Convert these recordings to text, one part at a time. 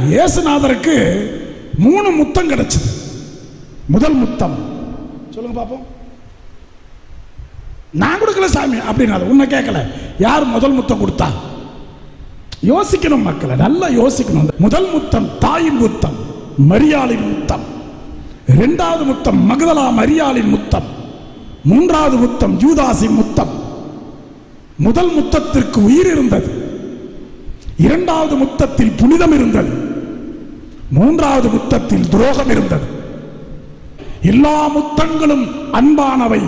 இயேசுநாதருக்கு 3 முத்தம் கிடைச்சது. முதல் முத்தம் சொல்லுங்க பாப்போம். நான் கொடுக்கல சாமி அப்படின்னா உன்னை கேட்கல. யார் முதல் முத்தம் கொடுத்தா? யோசிக்கணும் மக்களை, நல்லா யோசிக்கணும். முதல் முத்தம் தாயின் முத்தம், மரியாளின் முத்தம். 2வது முத்தம் மகதலா மரியாளின் முத்தம். 3வது முத்தம் யூதாசின் முத்தம். முதல் முத்தத்திற்கு உயிர் இருந்தது. 2வது முத்தத்தில் புனிதம் இருந்தது. 3வது முத்தத்தில் துரோகம் இருந்தது. எல்லா முத்தங்களும் அன்பானவை.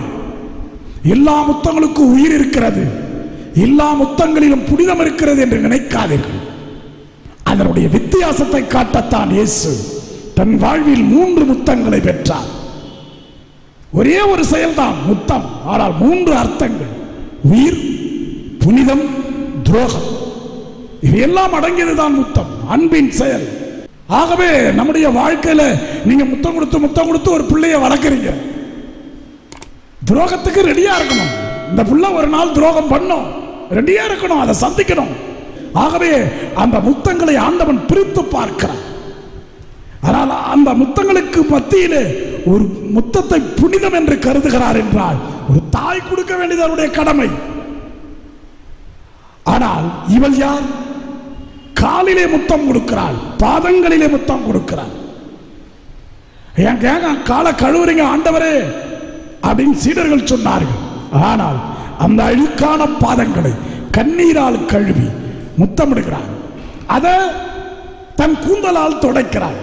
எல்லா முத்தங்களுக்கும் உயிர் இருக்கிறது. எல்லா முத்தங்களிலும் புனிதம் இருக்கிறது என்று நினைக்காதீர்கள். அதனுடைய வித்தியாசத்தை காட்டத்தான் இயேசு தன் வாழ்வில் 3 முத்தங்களை பெற்றார். ஒரே ஒரு செயல்தான் முத்தம், ஆனால் 3 அர்த்தங்கள்: உயிர், புனிதம், துரோகம். இவையெல்லாம் அடங்கியதுதான் முத்தம், அன்பின் செயல். ஆகவே நம்முடைய வாழ்க்கையில நீங்க முத்தம் கொடுத்து ஒரு பிள்ளைய வளர்க்குறீங்க. துரோகத்துக்கு ரெடியா இருக்கணும். இந்த புள்ள ஒரு நாள் துரோகம் பண்ணும், ரெடியா இருக்கணும், அதை சந்திக்கணும். ஆகவே அந்த முத்தங்களை ஆண்டவன் பிரித்து பார்க்கிறார். ஆனால் அந்த முத்தங்களுக்கு மத்தியிலே ஒரு முத்தத்தை புனிதம் என்று கருதுகிறார் என்றால் ஒரு தாய் கொடுக்க வேண்டியது அவருடைய கடமை. ஆனால் இவள் யார்? காலிலே முத்தம் கொடுக்கிறாள், பாதங்களிலே முத்தம் கொடுக்கிறாள். ஏங்க காலை கழுவுறீங்க ஆண்டவரே அப்படின்னு சீடர்கள் சொன்னார்கள். ஆனால் அந்த அழுக்கான பாதங்களை கண்ணீரால் கழுவி முத்தமிடுகிறார். அதை தன் கூந்தலால் துடைக்கிறார்.